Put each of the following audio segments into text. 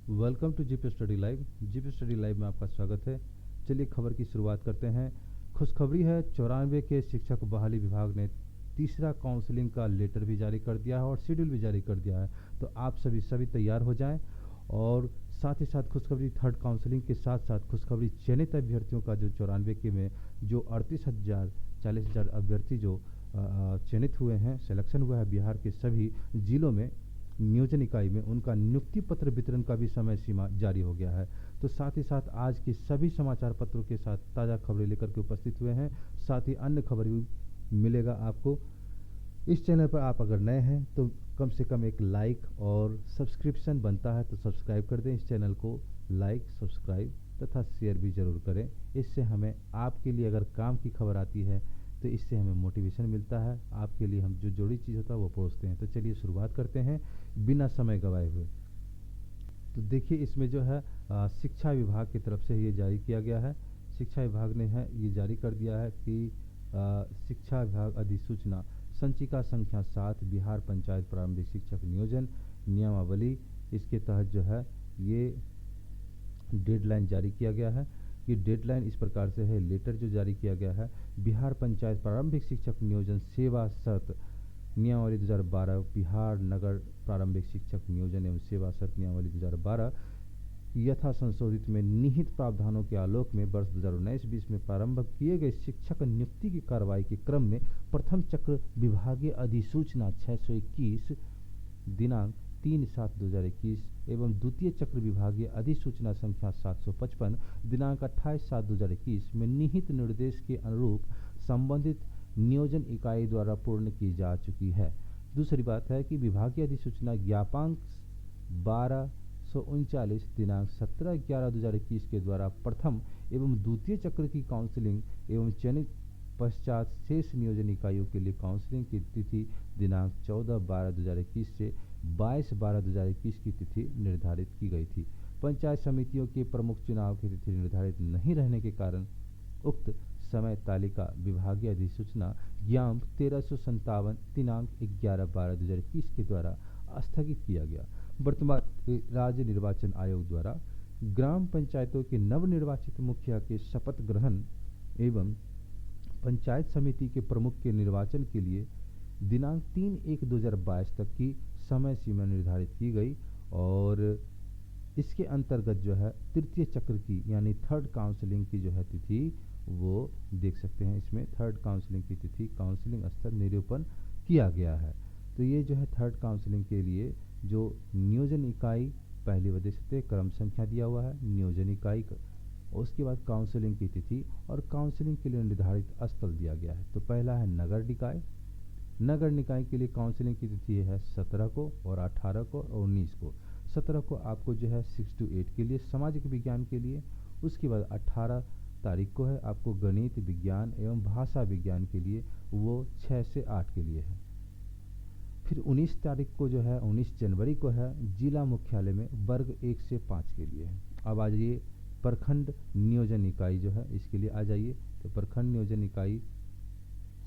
Welcome to GP study live. GP study live में आपका स्वागत है। चलिए खबर की शुरुआत करते हैं। खुशखबरी है, 94 के शिक्षक बहाली विभाग ने तीसरा काउंसलिंग का लेटर भी जारी कर दिया है और शेड्यूल भी जारी कर दिया है। तो आप सभी तैयार हो जाएं। और साथ ही साथ खुशखबरी थर्ड काउंसलिंग के साथ साथ खुशखबरी चयनित अभ्यर्थियों का जो 94 के में जो 38,000 40,000 अभ्यर्थी जो चयनित हुए हैं, सिलेक्शन हुआ है बिहार के सभी जिलों में नियोजन इकाई में, उनका नियुक्ति पत्र वितरण का भी समय सीमा जारी हो गया है। तो साथ ही साथ आज की सभी समाचार पत्रों के साथ ताज़ा खबरें लेकर के उपस्थित हुए हैं। साथ ही अन्य खबर भी मिलेगा आपको। इस चैनल पर आप अगर नए हैं तो कम से कम एक लाइक और सब्सक्रिप्शन बनता है, तो सब्सक्राइब कर दें इस चैनल को। लाइक, सब्सक्राइब तथा शेयर भी ज़रूर करें। इससे हमें आपके लिए अगर काम की खबर आती है तो इससे हमें मोटिवेशन मिलता है। आपके लिए हम जो जोड़ी चीज़ होता है वो परोसते हैं। तो चलिए शुरुआत करते हैं बिना समय गंवाए हुए। तो देखिए इसमें जो है शिक्षा विभाग की तरफ से ये जारी किया गया है। शिक्षा विभाग ने है ये जारी कर दिया है कि शिक्षा विभाग अधिसूचना संचिका संख्या 7 बिहार पंचायत प्रारंभिक शिक्षक नियोजन नियमावली, इसके तहत जो है ये डेडलाइन जारी किया गया है। कि डेडलाइन इस प्रकार से है, लेटर जो जारी किया गया है, बिहार पंचायत प्रारंभिक शिक्षक नियोजन सेवा शर्त नियमावली 2012, बिहार नगर प्रारंभिक शिक्षक नियोजन एवं सेवा शर्त नियमावली 2012 यथा संशोधित में निहित प्रावधानों के आलोक में वर्ष 2019-20 में प्रारंभ किए गए शिक्षक नियुक्ति की कार्रवाई के क्रम में प्रथम चक्र विभागीय अधिसूचना 621 दिनांक 3/7/2021 एवं द्वितीय चक्र विभागीय अधिसूचना संख्या 755 दिनांक 28/7/2021 में निहित निर्देश के अनुरूप संबंधित नियोजन इकाई द्वारा पूर्ण की जा चुकी है। दूसरी बात है कि विभागीय अधिसूचना ज्ञापांक 1239 दिनांक 17/11/2021 के द्वारा प्रथम एवं द्वितीय चक्र की काउंसलिंग एवं चयनित पश्चात शेष नियोजन इकाइयों के लिए काउंसलिंग की तिथि दिनांक 14/12/2021 से 22/12/2021 की तिथि निर्धारित की गई थी। पंचायत समितियों के प्रमुख चुनाव की तिथि निर्धारित नहीं रहने के कारण उक्त समय तालिका विभागीय अधिसूचना ज्ञाप 1357 दिनांक 11/12/2021 के द्वारा स्थगित किया गया। वर्तमान राज्य निर्वाचन आयोग द्वारा ग्राम पंचायतों के नवनिर्वाचित मुखिया के शपथ ग्रहण एवं पंचायत समिति के प्रमुख के निर्वाचन के लिए दिनांक 3/1/2022 तक की समय सीमा निर्धारित की गई। और इसके अंतर्गत जो है तृतीय चक्र की यानी थर्ड काउंसलिंग की जो है तिथि वो देख सकते हैं। इसमें थर्ड काउंसलिंग की तिथि काउंसलिंग स्तर निरूपण किया गया है। तो ये जो है थर्ड काउंसलिंग के लिए जो नियोजन इकाई पहली वजह क्रम संख्या दिया हुआ है नियोजन इकाई का, उसके बाद काउंसलिंग की तिथि और काउंसलिंग के लिए निर्धारित स्थल दिया गया है। तो पहला है नगर निकाय। नगर निकाय के लिए काउंसलिंग की तिथि है 17 को और 18 को और 19 को। 17 को आपको जो है 6 to 8 के लिए सामाजिक विज्ञान के लिए, उसके बाद 18 तारीख को है आपको गणित विज्ञान एवं भाषा विज्ञान के लिए, वो 6 से 8 के लिए है। फिर 19 तारीख को जो है 19 जनवरी को है जिला मुख्यालय में वर्ग 1 से 5 के लिए है। अब आ जाइए प्रखंड नियोजन इकाई जो है इसके लिए आ जाइए। तो प्रखंड नियोजन इकाई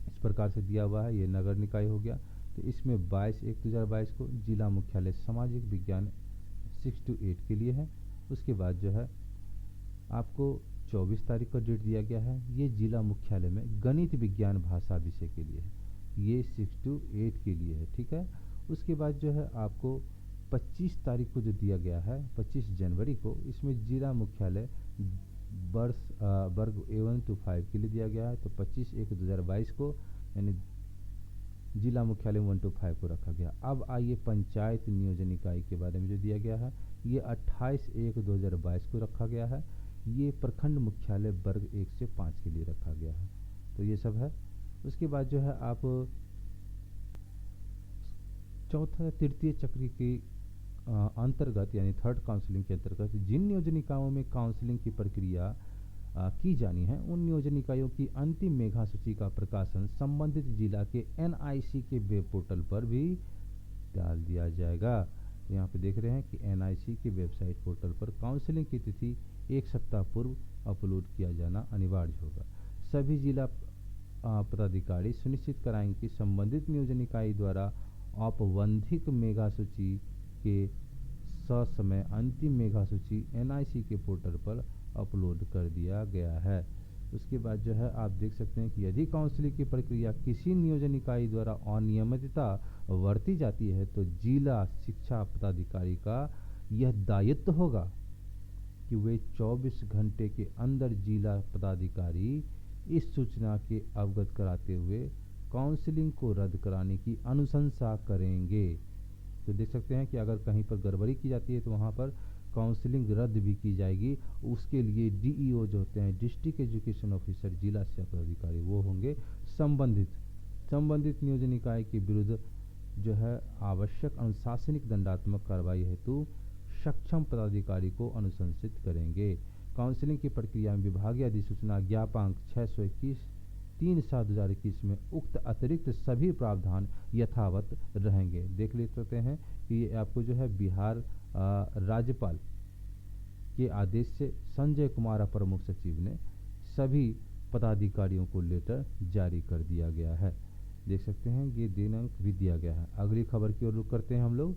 इस प्रकार से दिया हुआ है, ये नगर निकाय हो गया। तो इसमें 22/1/2022 को जिला मुख्यालय सामाजिक विज्ञान 6 to 8 के लिए है। उसके बाद जो है आपको 24 तारीख को डेट दिया गया है, ये जिला मुख्यालय में गणित विज्ञान भाषा विषय के लिए है, ये 6 to 8 के लिए है, ठीक है। उसके बाद जो है आपको 25 तारीख को जो दिया गया है 25 जनवरी को, इसमें जिला मुख्यालय वर्ग A1 to 5 के लिए दिया गया है। तो 25/1/2022 को यानी जिला मुख्यालय 1 to 5 को रखा गया। अब आइए पंचायत नियोजन इकाई के बारे में जो दिया गया है, ये 28/1/2022 को रखा गया है। ये प्रखंड मुख्यालय वर्ग 1 से 5 के लिए रखा गया है। तो ये सब है। उसके बाद जो है आप चौथा तृतीय चक्र के अंतर्गत यानी थर्ड काउंसलिंग के अंतर्गत जिन नियोजन इकाइयों में काउंसलिंग की प्रक्रिया की जानी है, उन नियोजन इकाइयों की अंतिम मेघा सूची का प्रकाशन संबंधित जिला के NIC के वेब पोर्टल पर भी डाल दिया जाएगा। तो यहाँ पे देख रहे हैं कि NIC के वेबसाइट पोर्टल पर काउंसलिंग की तिथि 1 सप्ताह पूर्व अपलोड किया जाना अनिवार्य होगा। सभी जिला पदाधिकारी सुनिश्चित कराएंगे कि संबंधित नियोजन इकाई द्वारा औपबंधिक मेगा सूची के ससमय अंतिम मेगा सूची NIC के पोर्टल पर अपलोड कर दिया गया है। उसके बाद जो है आप देख सकते हैं कि यदि काउंसलिंग की प्रक्रिया किसी नियोजन इकाई द्वारा अनियमितता बरती जाती है तो जिला शिक्षा पदाधिकारी का यह दायित्व होगा कि वे 24 घंटे के अंदर जिला पदाधिकारी इस सूचना के अवगत कराते हुए काउंसलिंग को रद्द कराने की अनुशंसा करेंगे। तो देख सकते हैं कि अगर कहीं पर गड़बड़ी की जाती है तो वहाँ पर काउंसलिंग रद्द भी की जाएगी। उसके लिए DEO जो होते हैं, डिस्ट्रिक्ट एजुकेशन ऑफिसर, जिला शिक्षा पदाधिकारी, वो होंगे संबंधित नियोजन इकाई के विरुद्ध जो है आवश्यक अनुशासनिक दंडात्मक कार्रवाई हेतु सक्षम पदाधिकारी को अनुशंसित करेंगे। काउंसलिंग की प्रक्रिया में विभागीय अधिसूचना ज्ञापांक 621/3/2021 में उक्त अतिरिक्त सभी प्रावधान यथावत रहेंगे। देख लेते हैं कि आपको जो है बिहार राज्यपाल के आदेश से संजय कुमार अपर मुख्य सचिव ने सभी पदाधिकारियों को लेटर जारी कर दिया गया है। देख सकते हैं ये दिनांक भी दिया गया है। अगली खबर की ओर रुख करते हैं हम लोग।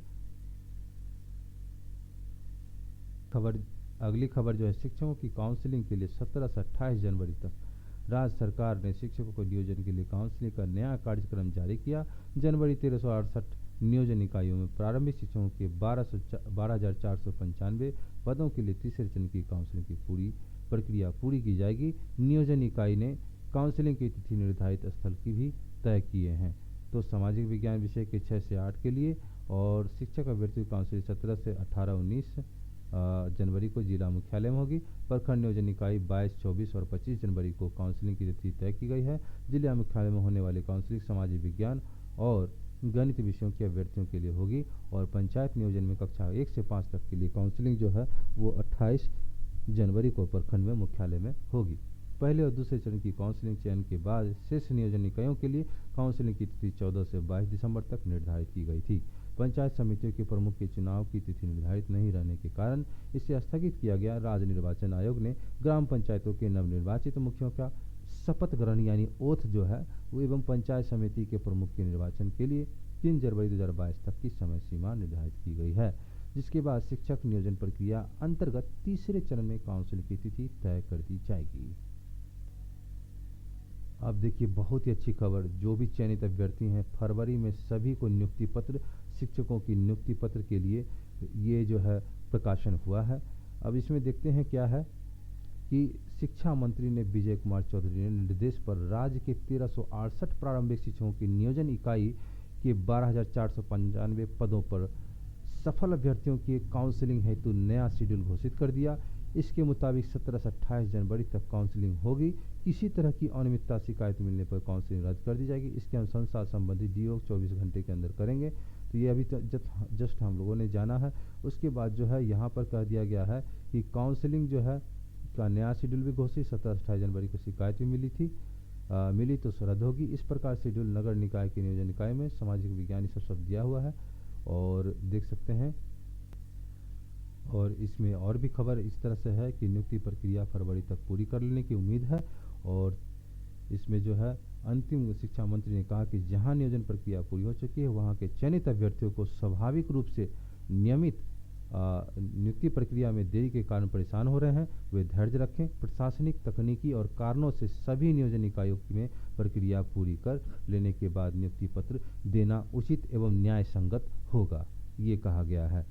अगली खबर जो है शिक्षकों की काउंसलिंग के लिए 17 से 28 जनवरी तक राज्य सरकार ने शिक्षकों को नियोजन के लिए काउंसलिंग का नया कार्यक्रम जारी किया। जनवरी 1368 नियोजन इकाइयों में प्रारंभिक शिक्षकों के 12,495 पदों के लिए तीसरे चरण की काउंसलिंग की प्रक्रिया पूरी की जाएगी। नियोजन इकाई ने काउंसलिंग की तिथि निर्धारित स्थल की भी तय किए हैं। तो सामाजिक विज्ञान विषय के 6 से 8 के लिए और शिक्षक अभ्यर्थी काउंसलिंग 17 से 18-19 जनवरी को जिला मुख्यालय में होगी। प्रखंड नियोजन इकाई 22, 24 और 25 जनवरी को काउंसलिंग की तिथि तय की गई है। जिला मुख्यालय में होने वाली काउंसलिंग सामाजिक विज्ञान और गणित विषयों के अभ्यर्थियों के लिए होगी और पंचायत नियोजन में कक्षा 1 से 5 तक के लिए काउंसलिंग जो है वो 28 जनवरी को प्रखंड में मुख्यालय में होगी। पहले और दूसरे चरण की काउंसलिंग चयन के बाद शेष नियोजन इकाइयों के लिए काउंसलिंग की तिथि 14 से 22 दिसंबर तक निर्धारित की गई थी। पंचायत समितियों के प्रमुख के चुनाव की तिथि निर्धारित नहीं रहने के कारण इसे स्थगित किया गया। राज्य निर्वाचन आयोग ने ग्राम पंचायतों के नवनिर्वाचित मुखियों का शपथ ग्रहण यानी ओथ जो है वो एवं पंचायत समिति के प्रमुख के निर्वाचन के लिए 3 जनवरी 2022 तक की समय सीमा निर्धारित की गई है, जिसके बाद शिक्षक नियोजन प्रक्रिया अंतर्गत तीसरे चरण में काउंसिल की तिथि तय कर दी जाएगी। अब देखिए बहुत ही अच्छी खबर, जो भी चयनित अभ्यर्थी हैं फरवरी में सभी को नियुक्ति पत्र, शिक्षकों की नियुक्ति पत्र के लिए ये जो है प्रकाशन हुआ है। अब इसमें देखते हैं क्या है कि शिक्षा मंत्री ने विजय कुमार चौधरी ने निर्देश पर राज्य के 1368 प्रारंभिक शिक्षकों की नियोजन इकाई के 12,495 पदों पर सफल अभ्यर्थियों की काउंसलिंग हेतु नया शेड्यूल घोषित कर दिया। इसके मुताबिक 17 से 28 जनवरी तक काउंसलिंग होगी। किसी तरह की अनियमितता शिकायत मिलने पर काउंसलिंग रद्द कर दी जाएगी। इसकी अनुशंसा संबंधित DO 24 घंटे के अंदर करेंगे। तो ये अभी जस्ट हम लोगों ने जाना है। उसके बाद जो है यहाँ पर कह दिया गया है कि काउंसलिंग जो है का नया शेड्यूल भी घोषित 17 से 28 जनवरी को शिकायत भी मिली तो रद्द होगी। इस प्रकार शेड्यूल नगर निकाय के नियोजन निकाय में सामाजिक विज्ञान सब शब्द दिया हुआ है और देख सकते हैं। और इसमें और भी खबर इस तरह से है कि नियुक्ति प्रक्रिया फरवरी तक पूरी कर लेने की उम्मीद है। और इसमें जो है अंतिम शिक्षा मंत्री ने कहा कि जहां नियोजन प्रक्रिया पूरी हो चुकी है वहां के चयनित अभ्यर्थियों को स्वाभाविक रूप से नियमित नियुक्ति प्रक्रिया में देरी के कारण परेशान हो रहे हैं, वे धैर्य रखें। प्रशासनिक, तकनीकी और कारणों से सभी नियोजन इकाइयों में प्रक्रिया पूरी कर लेने के बाद नियुक्ति पत्र देना उचित एवं न्याय संगत होगा, ये कहा गया है।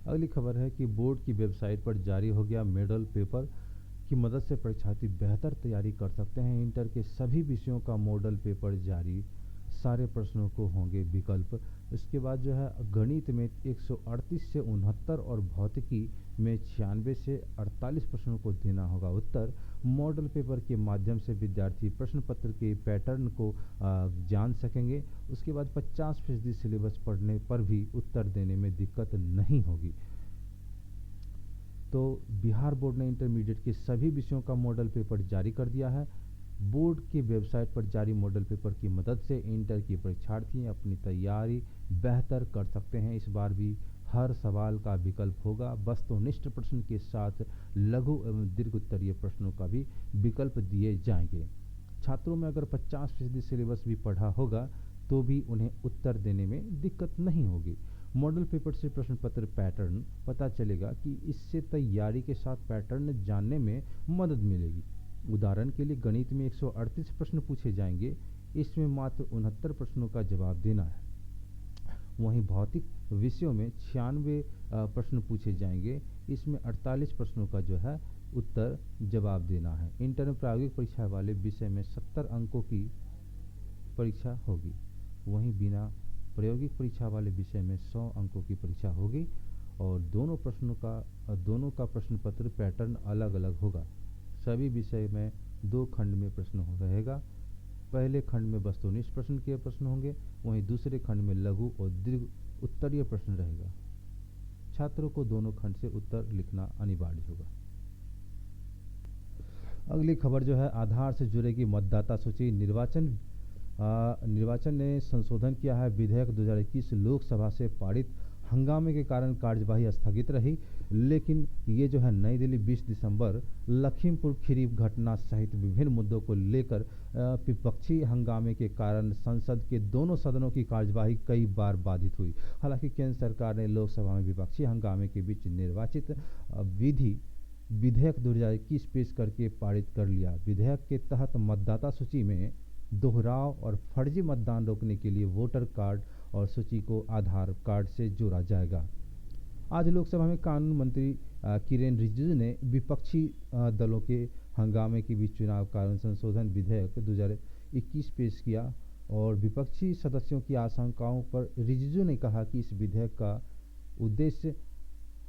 अगली खबर है कि बोर्ड की वेबसाइट पर जारी हो गया मॉडल पेपर की मदद से परीक्षार्थी बेहतर तैयारी कर सकते हैं। इंटर के सभी विषयों का मॉडल पेपर जारी, सारे प्रश्नों को होंगे विकल्प। इसके बाद जो है गणित में 138 से 69 और भौतिकी में 96 से 48 प्रश्नों को देना होगा उत्तर। मॉडल पेपर के माध्यम से विद्यार्थी प्रश्न पत्र के पैटर्न को जान सकेंगे। उसके बाद 50% सिलेबस पढ़ने पर भी उत्तर देने में दिक्कत नहीं होगी। तो बिहार बोर्ड ने इंटरमीडिएट के सभी विषयों का मॉडल पेपर जारी कर दिया है। बोर्ड की वेबसाइट पर जारी मॉडल पेपर की मदद से इंटर के परीक्षार्थी अपनी तैयारी बेहतर कर सकते हैं। इस बार भी हर सवाल का विकल्प होगा। वस्तुनिष्ठ प्रश्न के साथ लघु एवं दीर्घ उत्तरीय प्रश्नों का भी विकल्प दिए जाएंगे। छात्रों में अगर 50% सिलेबस भी पढ़ा होगा तो भी उन्हें उत्तर देने में दिक्कत नहीं होगी। मॉडल पेपर से प्रश्न पत्र पैटर्न पता चलेगा कि इससे तैयारी के साथ पैटर्न जानने में मदद मिलेगी। उदाहरण के लिए गणित में 138 प्रश्न पूछे जाएंगे, इसमें मात्र 69 प्रश्नों का जवाब देना है। वहीं भौतिक विषयों में 96 प्रश्न पूछे जाएंगे, इसमें 48 प्रश्नों का जो है उत्तर जवाब देना है। इंटर प्रायोगिक परीक्षा वाले विषय में 70 अंकों की परीक्षा होगी। वहीं बिना प्रायोगिक परीक्षा वाले विषय में 100 अंकों की परीक्षा होगी और दोनों का प्रश्न पत्र पैटर्न अलग अलग होगा। सभी विषय में 2 खंड में प्रश्न रहेगा। पहले खंड में वस्तुनिष्ठ प्रश्न के प्रश्न होंगे, वहीं दूसरे खंड में लघु और दीर्घ उत्तरीय प्रश्न रहेगा। छात्रों को दोनों खंड से उत्तर लिखना अनिवार्य होगा। अगली खबर जो है आधार से जुड़ेगी मतदाता सूची। निर्वाचन ने संशोधन किया है। विधेयक 2021 लोकसभा से पारित हंगामे के कारण कार्यवाही स्थगित रही, लेकिन ये जो है नई दिल्ली 20 दिसंबर लखीमपुर खीरी घटना सहित विभिन्न मुद्दों को लेकर विपक्षी हंगामे के कारण संसद के दोनों सदनों की कार्यवाही कई बार बाधित हुई। हालांकि केंद्र सरकार ने लोकसभा में विपक्षी हंगामे के बीच निर्वाचित विधेयक 2021 पेश करके पारित कर लिया। विधेयक के तहत मतदाता सूची में दोहराव और फर्जी मतदान रोकने के लिए वोटर कार्ड और सूची को आधार कार्ड से जोड़ा जाएगा। आज लोकसभा में कानून मंत्री किरेन रिजिजू ने विपक्षी दलों के हंगामे के बीच चुनाव कानून संशोधन विधेयक 2021 पेश किया और विपक्षी सदस्यों की आशंकाओं पर रिजिजू ने कहा कि इस विधेयक का उद्देश्य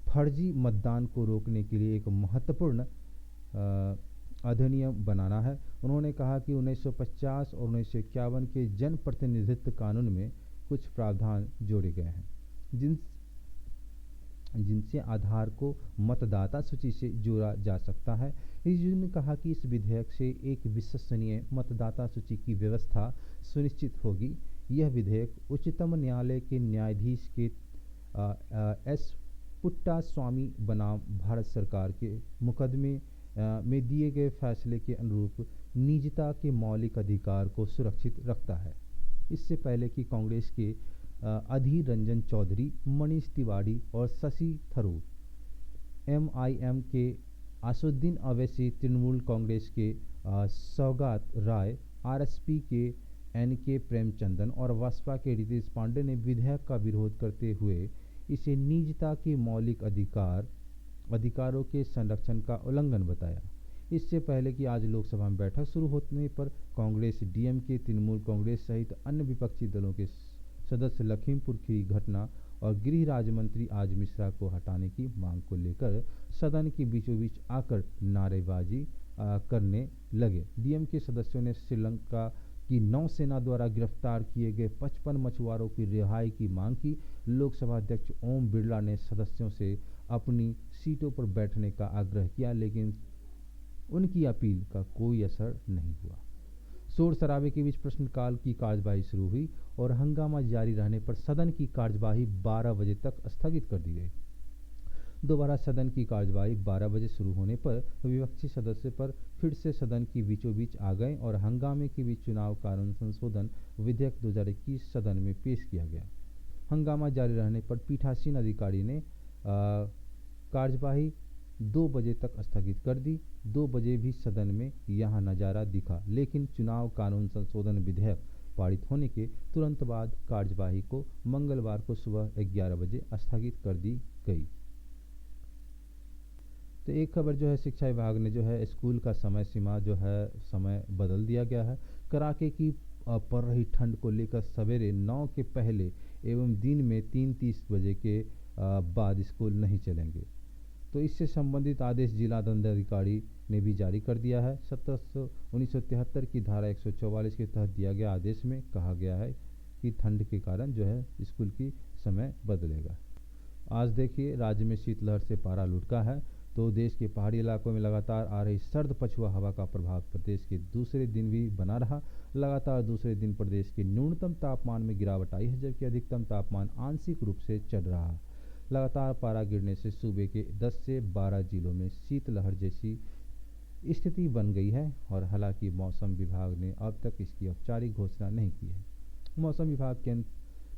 फर्जी मतदान को रोकने के लिए एक महत्वपूर्ण अधिनियम बनाना है। उन्होंने कहा कि 1950 और 1951 के जन प्रतिनिधित्व कानून में कुछ प्रावधान जोड़े गए हैं जिनसे आधार को मतदाता सूची से जोड़ा जा सकता है। रिजिजू ने कहा कि इस विधेयक से एक विश्वसनीय मतदाता सूची की व्यवस्था सुनिश्चित होगी। यह विधेयक उच्चतम न्यायालय के न्यायाधीश के एस पुट्टास्वामी बनाम भारत सरकार के मुकदमे में दिए गए फैसले के अनुरूप निजता के मौलिक अधिकार को सुरक्षित रखता है। इससे पहले कि कांग्रेस के अधीर रंजन चौधरी, मनीष तिवारी और शशि थरूर, MIM के असुद्दीन अवैसी, तृणमूल कांग्रेस के सौगात राय, RSP के NK प्रेमचंदन और बसपा के रितेश पांडे ने विधेयक का विरोध करते हुए इसे निजता के मौलिक अधिकारों के संरक्षण का उल्लंघन बताया। इससे पहले कि आज लोकसभा में बैठक शुरू होने पर कांग्रेस, DMK, तृणमूल कांग्रेस सहित अन्य विपक्षी दलों के सदस्य लखीमपुर खीरी घटना और गृह राज्य मंत्री आज मिश्रा को हटाने की मांग को लेकर सदन के बीचों बीच आकर नारेबाजी करने लगे। DMK सदस्यों ने श्रीलंका की नौसेना द्वारा गिरफ्तार किए गए 55 मछुआरों की रिहाई की मांग की। लोकसभा अध्यक्ष ओम बिरला ने सदस्यों से अपनी सीटों पर बैठने का आग्रह किया, लेकिन उनकी अपील का कोई असर नहीं हुआ। शोर शराबे के बीच प्रश्नकाल की कार्यवाही शुरू हुई और हंगामा जारी रहने पर सदन की कार्यवाही 12 बजे तक स्थगित कर दी गई। दोबारा सदन की कार्यवाही 12 बजे शुरू होने पर विपक्षी सदस्य पर फिर से सदन की बीचों बीच आ गए और हंगामे के बीच चुनाव कानून संशोधन विधेयक 2021 सदन में पेश किया गया। हंगामा जारी रहने पर पीठासीन अधिकारी ने कार्यवाही 2 बजे तक स्थगित कर दी। 2 बजे भी सदन में यह नज़ारा दिखा, लेकिन चुनाव कानून संशोधन विधेयक पारित होने के तुरंत बाद कार्यवाही को मंगलवार को सुबह 11 बजे स्थगित कर दी गई। तो एक खबर जो है शिक्षा विभाग ने जो है स्कूल का समय बदल दिया गया है। कड़ाके की पड़ रही ठंड को लेकर सवेरे 9 के पहले एवं दिन में 3:30 बजे के बाद स्कूल नहीं चलेंगे। तो इससे संबंधित आदेश जिला दंडाधिकारी ने भी जारी कर दिया है। 1973 की धारा 144 के तहत दिया गया आदेश में कहा गया है कि ठंड के कारण जो है स्कूल की समय बदलेगा। आज देखिए राज्य में शीतलहर से पारा लुढ़का है। तो देश के पहाड़ी इलाकों में लगातार आ रही सर्द पछुआ हवा का प्रभाव प्रदेश के दूसरे दिन भी बना रहा। लगातार दूसरे दिन प्रदेश के न्यूनतम तापमान में गिरावट आई है, जबकि अधिकतम तापमान आंशिक रूप से चढ़ रहा। लगातार पारा गिरने से सूबे के 10 से 12 जिलों में शीतलहर जैसी स्थिति बन गई है और हालांकि मौसम विभाग ने अब तक इसकी औपचारिक घोषणा नहीं की है। मौसम विभाग के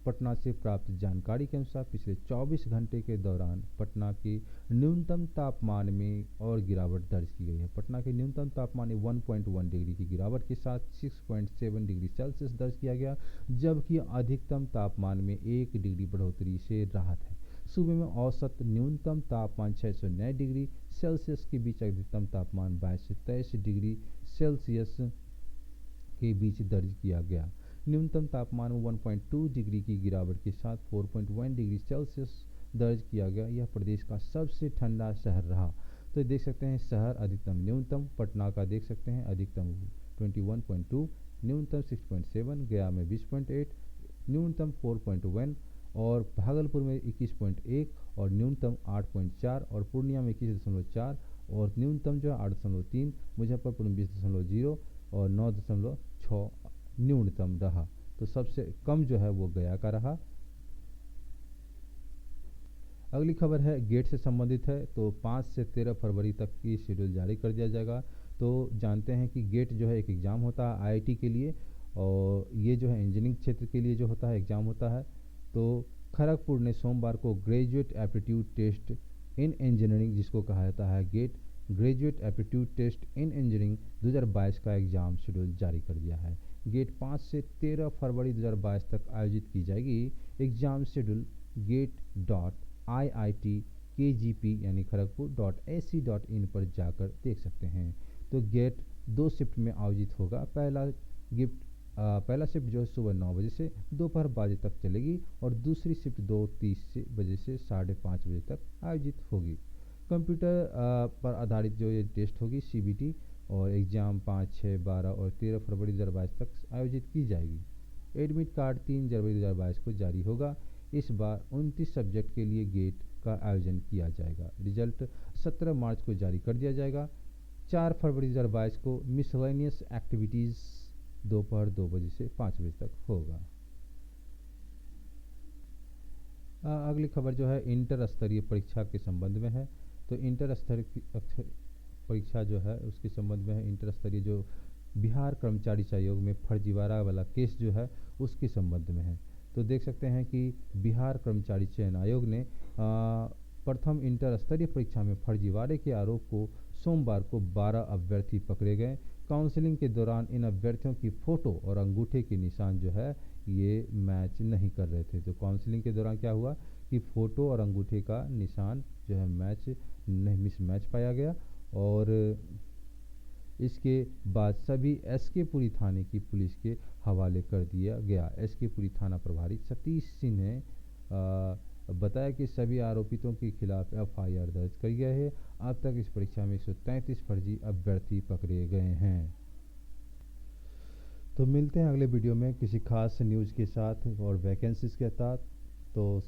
पटना से प्राप्त जानकारी के अनुसार पिछले 24 घंटे के दौरान पटना के न्यूनतम तापमान में और गिरावट दर्ज की गई है। पटना के न्यूनतम तापमान में 1.1 डिग्री की गिरावट के साथ 6.7 डिग्री सेल्सियस दर्ज किया गया, जबकि अधिकतम तापमान में 1 डिग्री बढ़ोतरी से राहत है। सुबह में औसत न्यूनतम तापमान 6 से 9 डिग्री सेल्सियस के बीच, अधिकतम तापमान 22 से 23 डिग्री सेल्सियस के बीच दर्ज किया गया। न्यूनतम तापमान में 1.2 डिग्री की गिरावट के साथ 4.1 डिग्री सेल्सियस दर्ज किया गया। यह प्रदेश का सबसे ठंडा शहर रहा। तो देख सकते हैं शहर अधिकतम न्यूनतम पटना का देख सकते हैं अधिकतम 21.2, न्यूनतम 6.7, गया में 20.8, न्यूनतम 4.1 और भागलपुर में 21.1 और न्यूनतम 8.4 और पूर्णिया में 21.4 और न्यूनतम जो है 8.3, मुजफ्फरपुर में 20.0 और 9.6 न्यूनतम रहा। तो सबसे कम जो है वो गया का रहा। अगली खबर है गेट से संबंधित है। तो 5 से 13 फरवरी तक की शेड्यूल जारी कर दिया जाएगा। तो जानते हैं कि गेट जो है एक एग्ज़ाम होता है आईआईटी के लिए, और ये जो है इंजीनियरिंग क्षेत्र के लिए जो होता है एग्ज़ाम होता है। तो खड़गपुर ने सोमवार को graduate aptitude test in engineering, जिसको कहा जाता है GATE, graduate aptitude test in engineering 2022 का एग्ज़ाम शेड्यूल जारी कर दिया है। गेट 5 से 13 फरवरी 2022 तक आयोजित की जाएगी। एग्ज़ाम शेड्यूल gate.iitkgp यानी खड़गपुर.ac.in पर जाकर देख सकते हैं। तो गेट 2 शिफ्ट में आयोजित होगा। पहला शिफ्ट जो है सुबह 9 बजे से दोपहर 12 बजे तक चलेगी और दूसरी शिफ्ट 2:30 बजे से 5:30 बजे तक आयोजित होगी। कंप्यूटर पर आधारित जो ये टेस्ट होगी सीबीटी, और एग्ज़ाम 5, 6, 12 और 13 फरवरी 2022 तक आयोजित की जाएगी। एडमिट कार्ड 3 जनवरी 2022 को जारी होगा। इस बार 29 सब्जेक्ट के लिए गेट का आयोजन किया जाएगा। रिजल्ट 17 मार्च को जारी कर दिया जाएगा। 4 फरवरी 2022 को मिसलेनियस एक्टिविटीज़ दोपहर 2 बजे से 5 बजे तक होगा। अगली खबर जो है इंटर स्तरीय परीक्षा के संबंध में है। तो इंटर स्तरीय परीक्षा जो है उसके संबंध में है। इंटर स्तरीय जो बिहार कर्मचारी आयोग में फर्जीवाड़ा वाला केस जो है उसके संबंध में है। तो देख सकते हैं कि बिहार कर्मचारी चयन आयोग ने प्रथम इंटर स्तरीय परीक्षा में फर्जीवाड़े के आरोप को सोमवार को 12 अभ्यर्थी पकड़े गए। काउंसलिंग के दौरान इन अभ्यर्थियों की फ़ोटो और अंगूठे के निशान जो है ये मैच नहीं कर रहे थे। तो काउंसलिंग के दौरान क्या हुआ कि फ़ोटो और अंगूठे का निशान जो है मिसमैच पाया गया, और इसके बाद सभी एसके पुरी थाने की पुलिस के हवाले कर दिया गया। एसके पुरी थाना प्रभारी सतीश सिंह ने बताया कि सभी आरोपितों के खिलाफ एफआईआर दर्ज कर गया है। अब तक इस परीक्षा में 133 फर्जी अभ्यर्थी पकड़े गए हैं। तो मिलते हैं अगले वीडियो में किसी खास न्यूज़ के साथ और वैकेंसीज के साथ। तो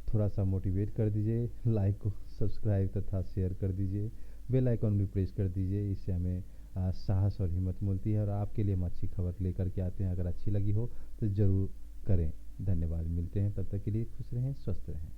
थोड़ा सा मोटिवेट कर दीजिए, लाइक को सब्सक्राइब तथा शेयर कर दीजिए, बेल आइकन भी प्रेस कर दीजिए। इससे हमें साहस और हिम्मत मिलती है और आपके लिए हम अच्छी खबर लेकर के आते हैं। अगर अच्छी लगी हो तो ज़रूर करें। धन्यवाद। मिलते हैं, तब तक के लिए खुश रहें, स्वस्थ रहें।